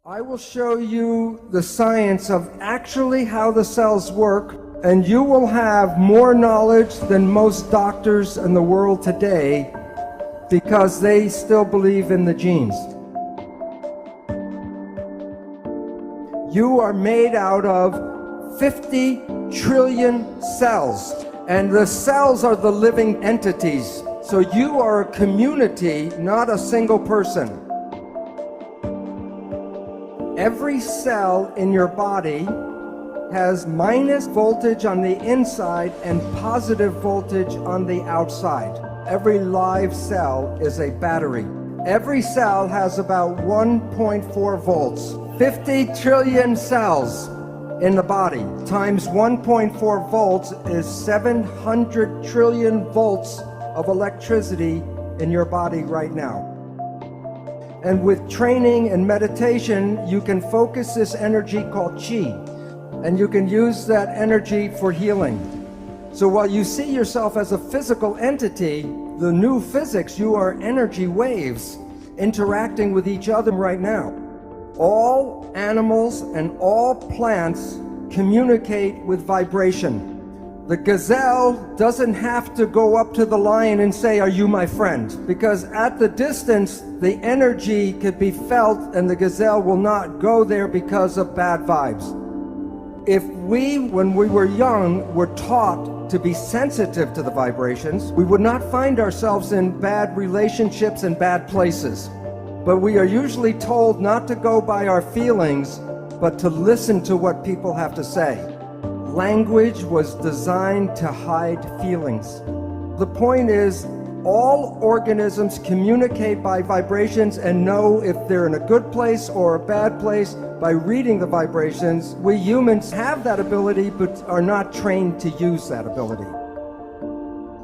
I will show you the science of actually how the cells work, and you will have more knowledge than most doctors in the world today because they still believe in the genes. You are made out of 50 trillion cells, and the cells are the living entities. So you are a community, not a single person. Every cell in your body has minus voltage on the inside and positive voltage on the outside. Every live cell is a battery. Every cell has about 1.4 volts. 50 trillion cells in the body times 1.4 volts is 700 trillion volts of electricity in your body right now. And with training and meditation, you can focus this energy called qi, and you can use that energy for healing. So while you see yourself as a physical entity, the new physics, you are energy waves interacting with each other right now. All animals and all plants communicate with vibration. The gazelle doesn't have to go up to the lion and say, "Are you my friend?" Because at the distance, the energy could be felt and the gazelle will not go there because of bad vibes. If we, when we were young, were taught to be sensitive to the vibrations, we would not find ourselves in bad relationships and bad places. But we are usually told not to go by our feelings, but to listen to what people have to say. Language was designed to hide feelings. The point is, all organisms communicate by vibrations and know if they're in a good place or a bad place by reading the vibrations. We humans have that ability but are not trained to use that ability.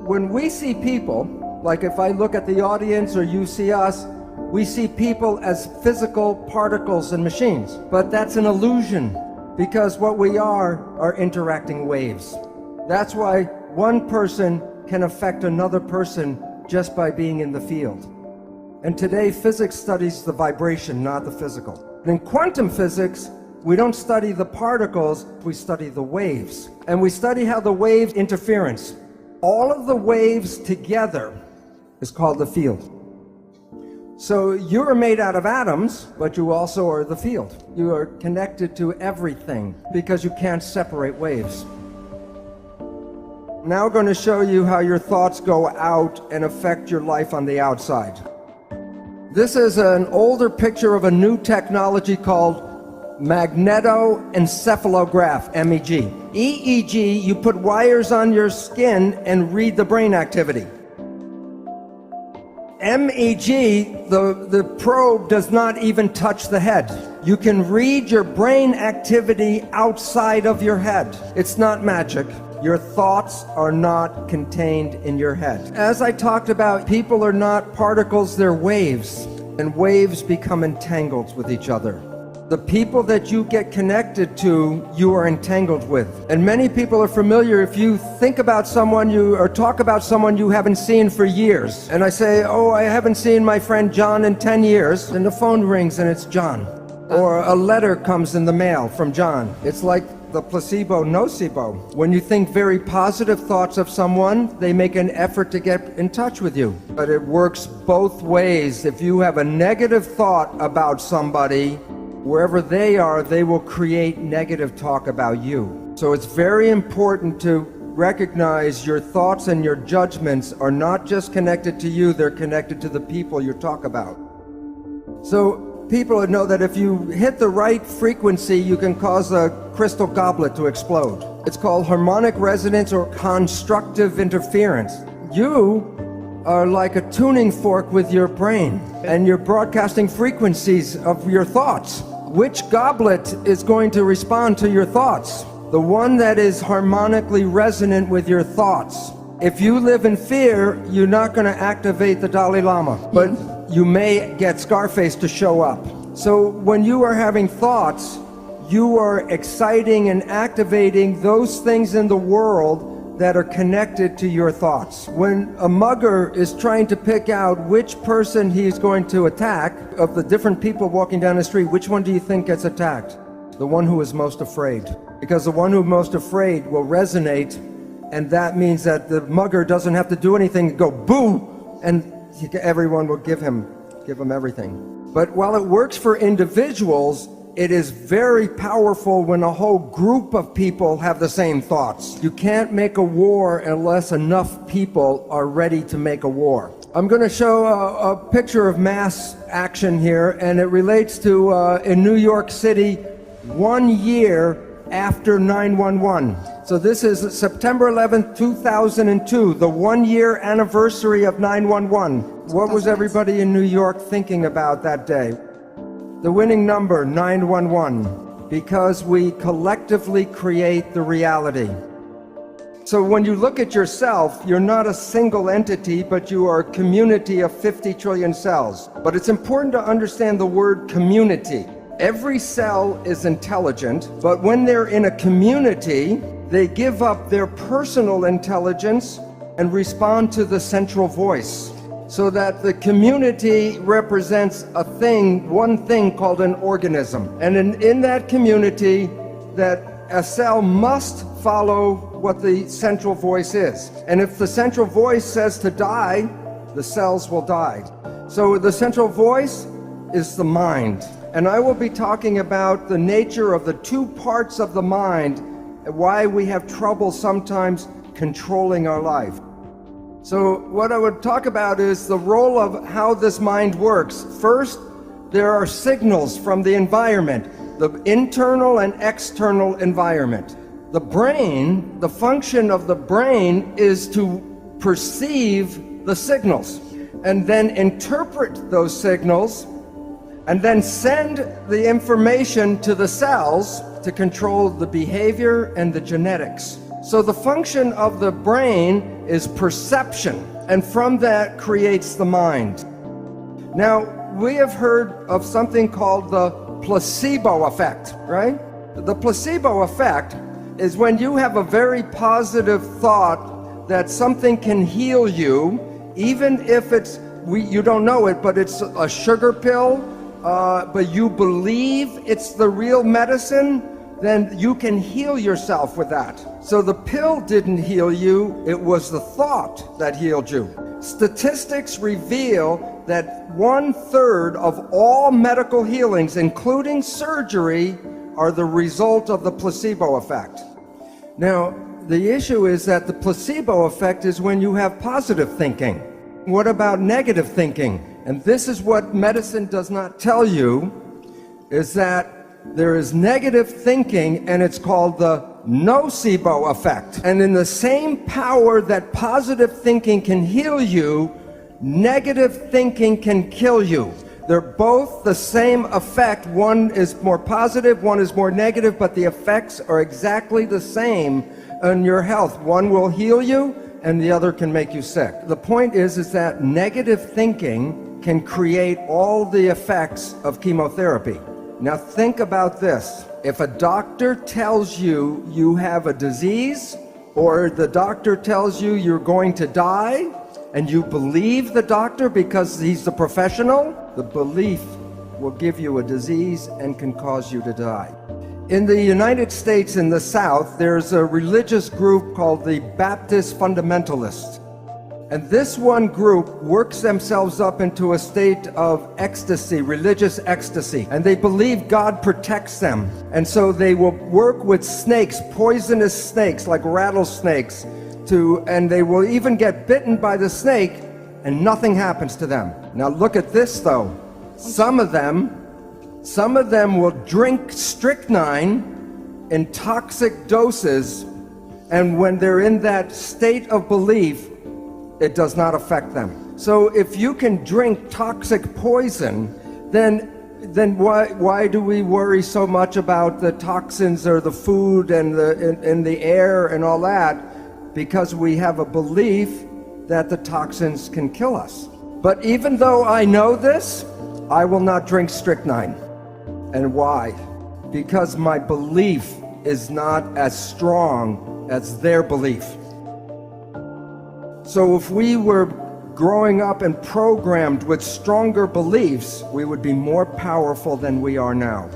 When we see people, like if I look at the audience or you see us, we see people as physical particles and machines. But that's an illusion, because what we are interacting waves. That's why one person can affect another person just by being in the field. And today, physics studies the vibration, not the physical. In quantum physics, we don't study the particles, we study the waves. And we study how the waves interference. All of the waves together is called the field. So you are made out of atoms, but you also are the field. You are connected to everything because you can't separate waves. Now I'm going to show you how your thoughts go out and affect your life on the outside. This is an older picture of a new technology called magnetoencephalograph, MEG. EEG, you put wires on your skin and read the brain activity. MEG, the probe does not even touch the head. You can read your brain activity outside of your head. It's not magic. Your thoughts are not contained in your head. As I talked about, people are not particles, they're waves. And waves become entangled with each other. The people that you get connected to, you are entangled with. And many people are familiar, if you think about someone or talk about someone you haven't seen for years. And I say, "Oh, I haven't seen my friend John in 10 years. And the phone rings and it's John. Or a letter comes in the mail from John. It's like the placebo nocebo. When you think very positive thoughts of someone, they make an effort to get in touch with you. But it works both ways. If you have a negative thought about somebody, wherever they are, they will create negative talk about you. So it's very important to recognize your thoughts and your judgments are not just connected to you, they're connected to the people you talk about. So people know that if you hit the right frequency, you can cause a crystal goblet to explode. It's called harmonic resonance or constructive interference. You are like a tuning fork with your brain, and you're broadcasting frequencies of your thoughts. Which goblet is going to respond to your thoughts? The one that is harmonically resonant with your thoughts. If you live in fear, you're not going to activate the Dalai Lama, but you may get Scarface to show up. So when you are having thoughts, you are exciting and activating those things in the world that are connected to your thoughts. When a mugger is trying to pick out which person he's going to attack, of the different people walking down the street, which one do you think gets attacked? The one who is most afraid. Because the one who's most afraid will resonate, and that means that the mugger doesn't have to do anything, go boo, and everyone will give him everything. But while it works for individuals, it is very powerful when a whole group of people have the same thoughts. You can't make a war unless enough people are ready to make a war. I'm going to show a picture of mass action here, and it relates to in New York City 1 year after 9/11. So this is September 11th, 2002, the 1 year anniversary of 9/11. What was everybody in New York thinking about that day? The winning number, 911, because we collectively create the reality. So when you look at yourself, you're not a single entity, but you are a community of 50 trillion cells. But it's important to understand the word community. Every cell is intelligent, but when they're in a community, they give up their personal intelligence and respond to the central voice. So that the community represents a thing, one thing called an organism. And in that community, that a cell must follow what the central voice is. And if the central voice says to die, the cells will die. So the central voice is the mind. And I will be talking about the nature of the two parts of the mind, and why we have trouble sometimes controlling our life. So what I would talk about is the role of how this mind works. First, there are signals from the environment, the internal and external environment. The brain, the function of the brain is to perceive the signals and then interpret those signals and then send the information to the cells to control the behavior and the genetics. So the function of the brain is perception, and from that creates the mind. Now, we have heard of something called the placebo effect, right? The placebo effect is when you have a very positive thought that something can heal you, even if you don't know it, but it's a sugar pill, but you believe it's the real medicine, then you can heal yourself with that. So the pill didn't heal you, it was the thought that healed you. Statistics reveal that 1/3 of all medical healings, including surgery, are the result of the placebo effect. Now, the issue is that the placebo effect is when you have positive thinking. What about negative thinking? And this is what medicine does not tell you, is that there is negative thinking, and it's called the nocebo effect. And in the same power that positive thinking can heal you, negative thinking can kill you. They're both the same effect. One is more positive, one is more negative, but the effects are exactly the same on your health. One will heal you, and the other can make you sick. The point is that negative thinking can create all the effects of chemotherapy. Now think about this. If a doctor tells you you have a disease, or the doctor tells you you're going to die, and you believe the doctor because he's the professional, the belief will give you a disease and can cause you to die. In the United States, in the South, there's a religious group called the Baptist Fundamentalists. And this one group works themselves up into a state of ecstasy, religious ecstasy. And they believe God protects them. And so they will work with snakes, poisonous snakes like rattlesnakes, and they will even get bitten by the snake and nothing happens to them. Now look at this though. Some of them will drink strychnine in toxic doses, and when they're in that state of belief, it does not affect them. So if you can drink toxic poison, then why do we worry so much about the toxins or the food and in the air and all that? Because we have a belief that the toxins can kill us. But even though I know this, I will not drink strychnine. And why? Because my belief is not as strong as their belief. So if we were growing up and programmed with stronger beliefs, we would be more powerful than we are now.